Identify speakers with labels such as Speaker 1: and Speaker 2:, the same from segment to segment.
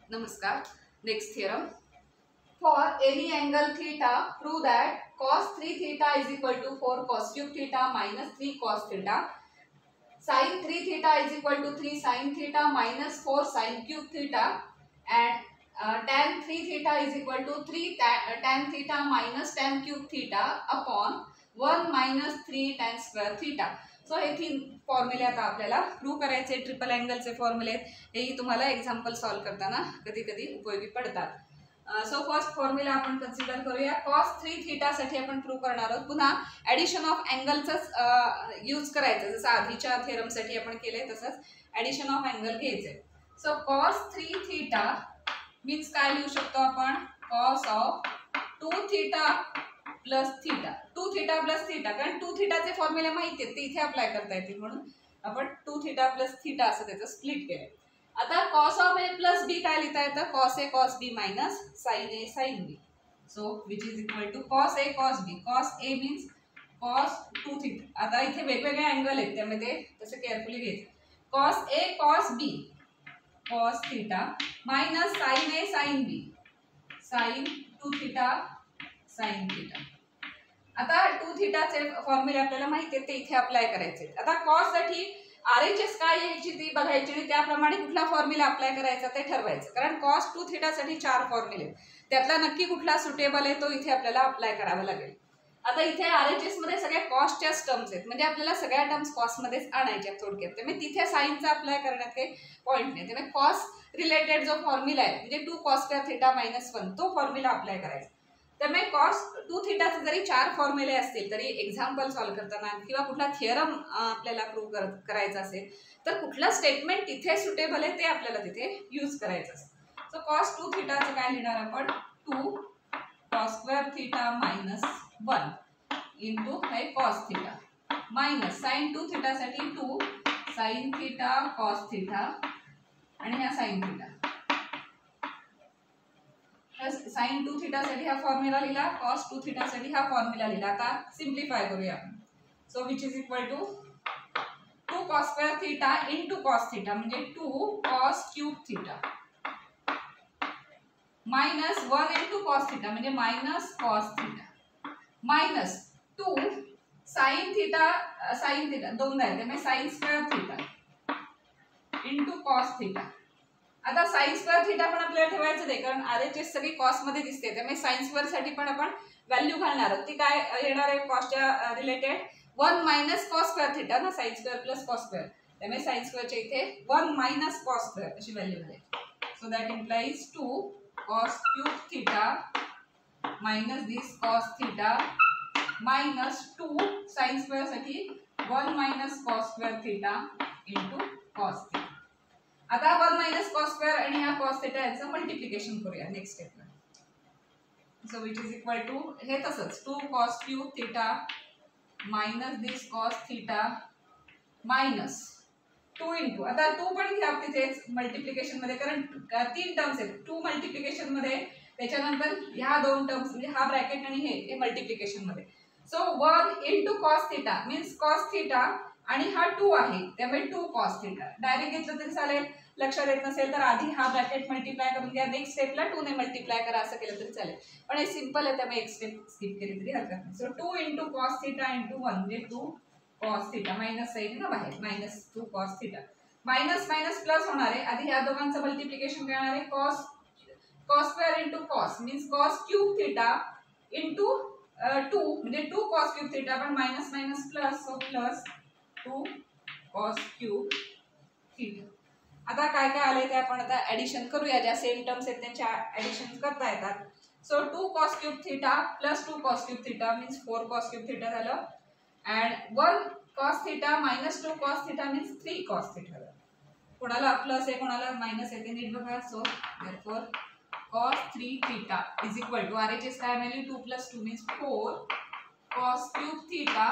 Speaker 1: Namaskar. Next theorem. For any angle theta, prove that cos 3 theta is equal to 4 cos cube theta minus 3 cos theta. Sin 3 theta is equal to 3 sin theta minus 4 sin cube theta. And tan 3 theta is equal to 3 tan theta minus tan cube theta upon 1 minus 3 tan square theta. So हे 3 फॉर्म्युले आता आपल्याला prove करायचे. Triple अँगलचे फॉर्म्युले हेही तुम्हाला example solve करताना कधी कधी उपयोगी पडतात. सो फर्स्ट फॉर्म्युला आपण कन्सिडर करूया. cos 3 थीटा साठी आपण प्रूव्ह करणार आहोत. पुन्हा ॲडिशन ऑफ अँगलचंच यूज करायचं, जसं आधीच्या थेरमसाठी आपण केलंय तसंच ॲडिशन ऑफ अँगल घ्यायचे. सो cos 3 थीटा मीन्स काय लिहू शकतो आपण? cos of 2 theta plus theta. 2 theta plus theta, कारण 2 थीटाचे फॉर्म्युले माहिती आहेत ते इथे अप्लाय करता येतील म्हणून आपण 2 थीटा प्लस थीटा असं त्याचं स्प्लिट केलं. आता cos of A plus B काय लिहिता येतं? cos A cos B minus sin A sin B. So which is equal to cos A cos B. cos A means cos 2 theta. आता इथे वेगवेगळे अँगल आहेत त्यामध्ये तसं केअरफुली घ्यायचं. cos A cos B cos theta minus sin A sin B sin 2 theta sin theta. आता 2 थीटाचे फॉर्म्युले आपल्याला माहिती आहेत ते इथे अप्लाय करायचे. आता cos साठी RHS काय यायची ती बघायची आणि त्याप्रमाणे कुठला फॉर्म्युला अप्लाय करायचा ते ठरवायचं. कारण cos 2 थीटासाठी 4 फॉर्म्युले आहेत, त्यातला नक्की कुठला सुटेबल आहे तो इथे आपल्याला अप्लाय करावा लागेल. आता इथे RHS मध्ये सगळ्या कॉस्टच्याच टर्म्स आहेत, म्हणजे आपल्याला सगळ्या टर्म्स कॉस्टमध्येच आणायच्या थोडक्यात. त्यामुळे तिथे साईनचा अप्लाय करण्यात काही पॉईंट नाही. त्यामुळे कॉस रिलेटेड जो फॉर्म्युला आहे म्हणजे 2 cos स्क्वेअर थीटा मायनस 1 तो फॉर्म्युला अप्लाय करायचा. त्यामुळे cos 2 थीटाचे जरी 4 फॉर्म्युले असतील तरी एक्झाम्पल सॉल्व करताना किंवा कुठला थिअरम आपल्याला प्रूव्ह करायचा असेल तर कुठलं स्टेटमेंट तिथे सुटेबल आहे ते आपल्याला तिथे यूज करायचं असतं. सो cos 2 थीटाचं काय लिहिणार आपण? 2 cos square theta minus 1 into हे cos theta minus sin 2 थीटासाठी 2 sin theta cos theta आणि ह्या sin थीटा. sin 2 थीटा साठी हा फॉर्म्युला लिहिला, cos 2 थीटा साठी हा फॉर्म्युला लिहिला. आता सिम्प्लिफाय करूया आपण. So which is equal to 2 cos square theta into cos theta म्हणजे 2 cos cube theta minus 1 into cos theta म्हणजे minus cos theta minus 2 sin theta दोनदा आहे त्यामुळे sin square theta into cos theta. आता sin square theta पण आपल्याला ठेवायचं नाही कारण RHS सगळी कॉस मध्ये दिसते, त्यामुळे sin स्क्वेअर साठी पण आपण व्हॅल्यू घालणार आहोत. ती काय येणार आहे कॉसच्या related? 1 minus cos square theta ना, sin square plus cos square, त्यामुळे sin स्क्वेअरच्या इथे 1 मायनस cos स्क्वेअर अशी व्हॅल्यू आहे. So that implies 2 cos cube theta minus this cos theta minus 2 sin square साठी 1 minus cos square theta into cos theta. आता 1 minus cos square आणि ह्या cos theta याचं मल्टिप्लिकेशन करूया नेक्स्ट स्टेपला. So which is equal to हे तसंच 2 cos cube theta minus this cos theta minus 2 into, आता 2 पण घ्या तिथेच मल्टिप्लिकेशन मध्ये कारण 3 टर्म्स आहेत. 2 मल्टिप्लिकेशन मध्ये, त्याच्यानंतर ह्या 2 टर्म्स म्हणजे हा ब्रॅकेट आणि हे मल्टिप्लिकेशन मध्ये. So 1 into cos theta means cos theta आणि हा 2 आहे त्यामुळे 2 cos थीटा. डायरेक्ट घेतलं तरी चालेल, लक्षात येत नसेल तर आधी हा ब्रॅकेट मल्टिप्लाय करून घ्या, नेक्स्ट स्टेपला 2 ने मल्टिप्लाय करा, असं केलं तरी चालेल. पण हे सिंपल आहे त्यामुळे एक स्टेप स्किप केली तरी हरकत नाही. So 2 into cos theta into 1 म्हणजे 2 cos थीटा मायनस साईन ना बाहेर minus 2 cos theta minus minus plus होणार आहे. आधी ह्या दोघांचं मल्टिप्लिकेशन करणार आहे. cos square into cos means cos cube theta into 2 म्हणजे 2 cos क्यूब थीटा पण minus minus plus, so plus 2 cos cube theta. आता काय काय आले ते आपण आता ऍडिशन करूया. ज्या सेम टर्म्स आहेत त्यांच्या ऍडिशन करता येतात. So 2 cos cube theta plus 2 cos cube theta means 4 cos cube theta झालं and 1 cos theta minus 2 cos theta means 3 cos theta झालं. कोणाला प्लस आहे कोणाला मायनस आहे ते नीट बघा. So therefore cos 3 theta is equal to RHS काय मिळाली 2 plus 2 means 4 cos cube theta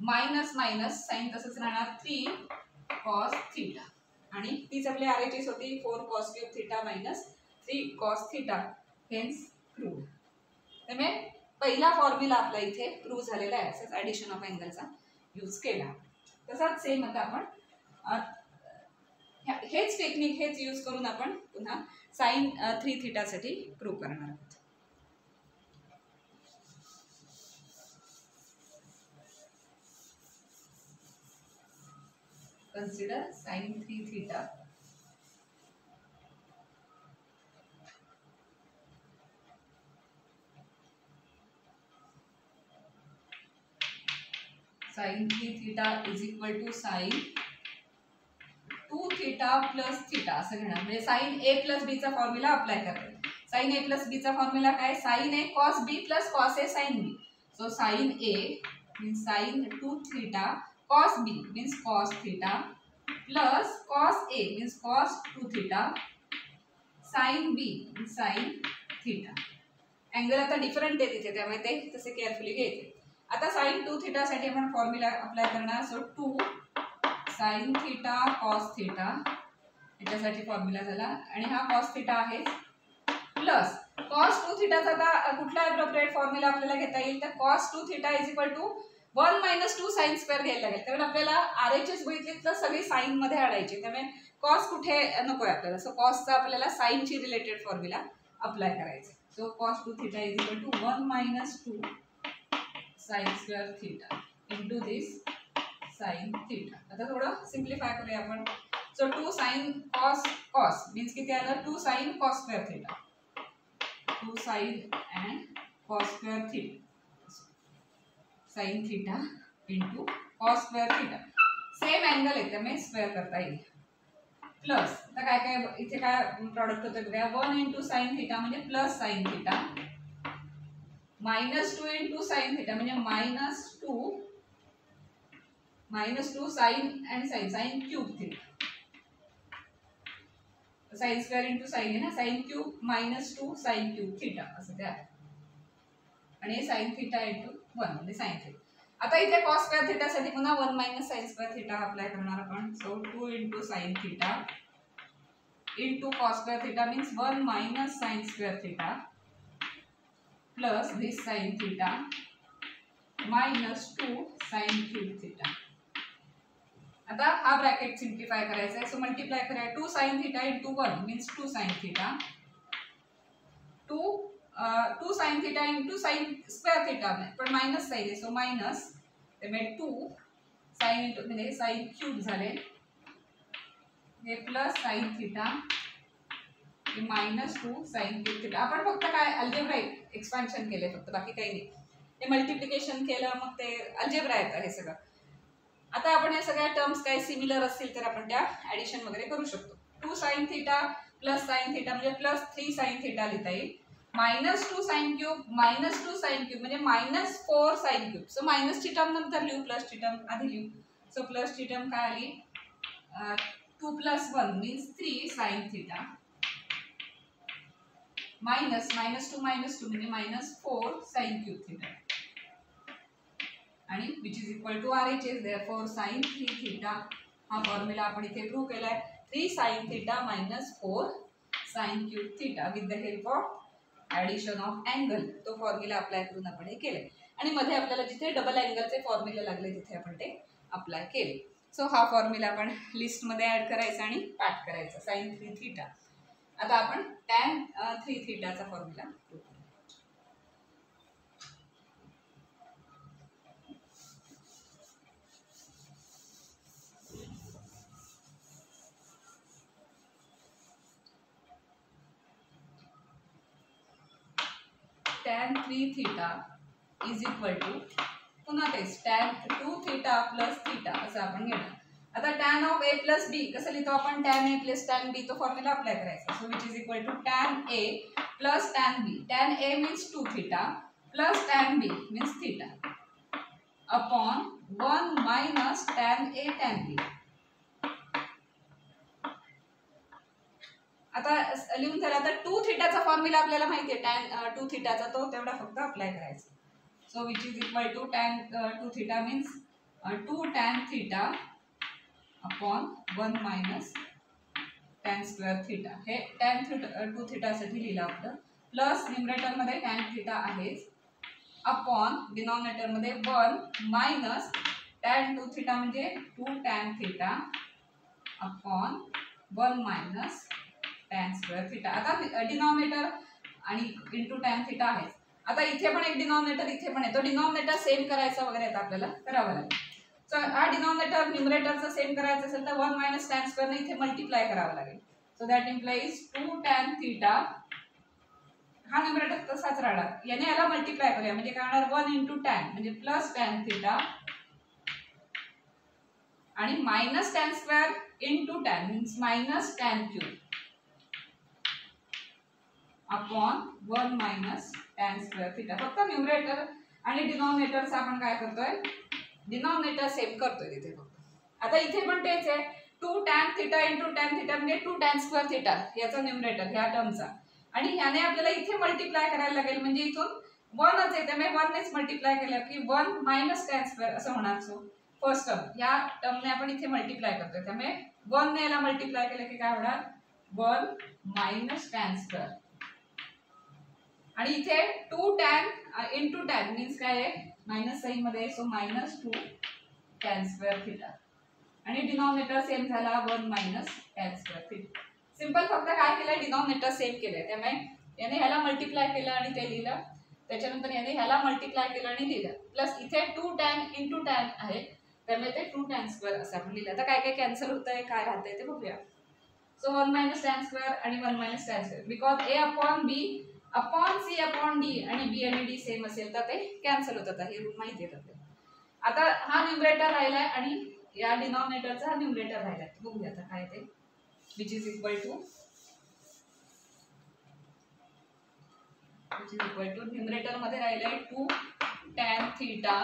Speaker 1: minus minus sine तसंच राहणार 3 cos थीटा आणि तीच आपली RHS होती 4 cos cube theta minus 3 cos theta hence prove. त्यामुळे पहिला फॉर्म्युला आपला इथे प्रूव्ह झालेला आहे. असंच ॲडिशन ऑफ अँगलचा यूज केला. तसाच सेम आता आपण हेच टेक्निक हेच यूज करून आपण पुन्हा साइन 3 थीटासाठी प्रूव्ह करणार आहोत. Consider sin 3 theta sin 3 theta is equal to sin 2 theta plus theta असं घेणार. म्हणजे sin a plus b चा फॉर्म्युला अप्लाय करते. sin a plus b चा फॉर्म्युला काय? sin a cos b plus cos a sin b. So sin a means sin 2 theta, cos b means cos theta plus cos a means cos 2 theta, sin b means sin theta. Angle आता different आहे तिथे, त्यामुळे ते तसे carefully घ्यायचे. आता sin 2 theta साठी आपण फॉर्म्युला अप्लाय करणार. So 2 sin theta cos theta याच्यासाठी फॉर्म्युला झाला आणि हा cos थीटा आहे प्लस cos 2 थीटाचा आता कुठला ॲप्रोप्रिएट फॉर्म्युला आपल्याला घेता येईल तर cos 2 theta is equal to 1 - 2 sin square घ्यायला लागेल. त्यामुळे आपल्याला RHS बघितली तर सगळी साइन मध्ये आणायची, त्यामुळे cos कुठे नको आहे आपल्याला. सो cosचा आपल्याला साइन ची रिलेटेड फॉर्म्युला अप्लाय करायचा. So cos 2 theta is equal to 1 - 2 sin square theta into this sin theta. आता थोडं सिम्प्लिफाय करूया आपण. सो 2 sin cos मीन्स किती आलं 2 sin cos square theta, 2 sin and cos square theta sin theta into cos square theta. Same angle आहे त्यामुळे square करता येईल. प्लस आता काय काय इथे काय प्रॉडक्ट होतं बघा. 1 * sin थीटा म्हणजे plus sin theta, -2 * sin theta म्हणजे -2 sin and sin cube theta. sin square into sin आहे ना, sin cube -2 sin cube theta असं ते आहे. आणि sin थीटा इंटू 1 म्हणजे sin थीटा. आता इथे cos स्क्वेअर थीटा साठी पुन्हा 1 - sin स्क्वेअर थीटा अप्लाय करणार आपण. So 2 * sin theta into cos square theta means 1 - sin square theta plus this sin theta -2 sin cube theta. आता हा ब्रॅकेट सिम्प्लिफाय करायचा आहे. सो मल्टिप्लाय करूया. 2 sin theta into 1 means 2 sin theta, 2 sin theta into sin square theta पण minus sign आहे so minus, त्यामुळे 2 sin into म्हणजे sin cube झाले हे प्लस sin थीटा हे -2 sin क्यूब थीटा. आपण फक्त काय अल्जेब्रा एक्सपान्शन केले फक्त, बाकी काही नाही. हे मल्टिप्लिकेशन केलं मग ते अल्जेब्रा येतं हे सगळं. आता आपण या सगळ्या टर्म्स काही सिमिलर असतील तर आपण त्या ऍडिशन वगैरे करू शकतो. 2 sin theta plus sin theta म्हणजे प्लस 3 sin थीटा लिहिता येईल. -2 sin क्यूब -2 sin क्यूब म्हणजे -4 sin क्यूब. सो मायनस ची टर्म नंतर लिहू, प्लस ची टर्म आधी लिहू. सो प्लस ची टर्म काय आली 2 + 1 मीन्स 3 sin थीटा मायनस -2 म्हणजे -4 sin क्यूब थीटा आणि which is equal to RHS. Therefore sin 3 theta हा फॉर्म्युला आपण इथे प्रूव्ह केलाय. 3 sin theta -4 sin cube theta with the help of addition of angle. तो फॉर्म्युला अप्लाय करून आपण हे केले आणि मध्ये आपल्याला जिथे डबल अँगलचे फॉर्म्युले लागले तिथे आपण ते अप्लाय केले. सो हा फॉर्म्युला आपण लिस्टमध्ये ॲड करायचा आणि पाठ करायचा sin 3 थीटा. आता आपण tan 3 थीटाचा फॉर्म्युला प्रूव्ह करू. tan 3 theta is equal to पुन्हा तेच tan 2 थीटा प्लस थीटा असं आपण घेणार. आता tan of a plus b कसं लिहितो आपण, tan a plus tan b. तो फॉर्म्युला अप्लाय करायचा. So which is equal to tan a plus tan b. tan a means 2 theta plus tan b means theta upon 1 minus tan a tan b. आता लिहून झाला. तर 2 थीटाचा formula आपल्याला माहिती आहे tan 2 थीटाचा, तो तेवढा फक्त अप्लाय करायचा. So which is equal to tan 2 theta means 2 tan theta upon 1 minus tan square theta. हे tan 2 थीटासाठी लिहिलं आपलं. प्लस न्यूमरेटरमध्ये tan थीटा आहेच अपॉन डिनॉमिनेटरमध्ये 1 मायनस tan 2 थीटा म्हणजे 2 tan theta upon 1 minus tan square theta. आता डिनॉमिनेटर आणि इंटू टॅन थिटा आहे. आता इथे पण एक डिनॉमिनेटर इथे पण आहे, तो डिनॉमिनेटर सेम करायचा वगैरे आता आपल्याला करावं लागेल. सो हा डिनॉमिनेटर न्यूमरेटरचा सेम करायचं असेल तर 1 मायनस टॅन स्क्वेअरने इथे मल्टिप्लाय करावं लागेल. So that implies 2 tan theta. हा न्यूमरेटर तसाच राहणार, याने याला मल्टिप्लाय करूया म्हणजे काय होणार 1 इंटू टॅन म्हणजे प्लस टॅन थिटा आणि minus tan square into tan means minus tan cube upon 1 minus tan square theta. फक्त न्यूमरेटर आणि डिनॉमिनेटरचा आपण काय करतोय, डिनॉमिनेटर सेम करतोय तिथे फक्त. आता इथे पण तेच आहे, 2 tan theta into tan theta म्हणजे 2 टॅन स्क्वेअर थिटा याचा न्यूमरेटर ह्या टर्मचा, आणि ह्याने आपल्याला इथे मल्टिप्लाय करायला लागेल म्हणजे इथून 1च आहे त्यामुळे 1 नेच मल्टिप्लाय केलं की 1 मायनस टॅन स्क्वेअर असं होणार. सो फर्स्ट टर्म ह्या टर्मने आपण इथे मल्टिप्लाय करतोय त्यामुळे 1 ने याला मल्टिप्लाय केलं की काय होणार 1 मायनस टॅन स्क्वेअर, आणि इथे 2 टॅन इंटू टॅन मीन्स काय आहे मायनस साइन मध्ये, so minus 2 tan square theta आणि डिनॉमिनेटर सेम झाला 1 minus tan square theta. Simple फक्त काय केलंय डिनॉमिनेटर सेम केलंय त्यामुळे याने ह्याला मल्टिप्लाय केलं आणि ते लिहिलं, त्याच्यानंतर याने ह्याला मल्टिप्लाय केलं आणि लिहिलं, प्लस इथे 2 टॅन इंटू टॅन आहे त्यामुळे ते 2 टॅन स्क्वेअर असं आपण लिहिलं. आता काय काय कॅन्सल होतंय काय राहतंय ते बघूया. सो 1 मायनस टॅन स्क्वेअर आणि 1 minus tan square because A upon B upon C upon D आणि बी आणि डी सेम असेल तर ते कॅन्सल होतात, हे रूल माहिती आहे आपल्याला. आता हा न्यूमरेटर राहिलाय आणि या डिनॉमिनेटरचा हा न्यूमरेटर राहिलाय, बघूया आता काय ते, which is equal to numerator मध्ये राहिलाय 2 tan theta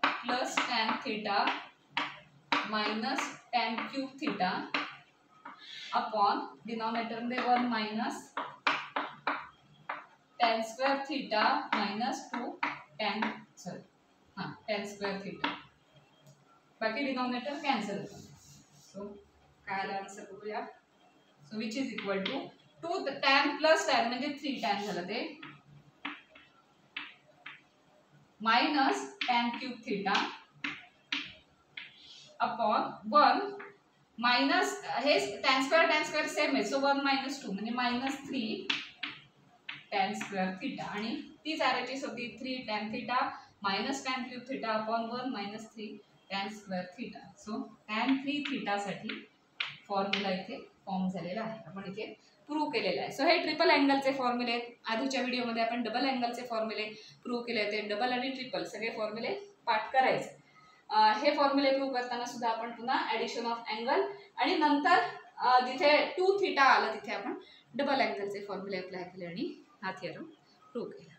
Speaker 1: plus tan theta minus tan cube theta upon denominator मध्ये 1 minus tan square theta minus 2 tan tan square theta. बाकी डिनॉमिनेटर कॅन्सल होतं. सो काय आला आन्सर बघूया. So which is equal to 2 tan plus tan म्हणजे 3 tan झालं ते minus tan cube theta upon 1 minus हे टॅन स्क्वेअर सेम आहे, सो 1 मायनस 2 म्हणजे मायनस 3 टॅन स्क्वेअर थीटा आणि तीच आरएचएस होती 3 tan theta minus tan cube theta upon 1 minus 3 tan square theta. So tan 3 theta साठी formula इथे form झालेला आहे, आपण इथे प्रूव्ह केलेला आहे. सो हे ट्रिपल अँगलचे फॉर्म्युले आहेत. आधीच्या व्हिडिओमध्ये आपण डबल अँगलचे फॉर्म्युले प्रूव्ह केले होते, डबल आणि ट्रिपल सगळे फॉर्म्युले पाठ करायचे. हे फॉर्म्युले प्रूव्ह करताना सुद्धा आपण पुन्हा ॲडिशन ऑफ अँगल आणि नंतर जिथे 2 थीटा आलं तिथे आपण डबल अँगलचे फॉर्म्युले अप्लाय केले आणि हा थिअरम प्रूव्ह केला.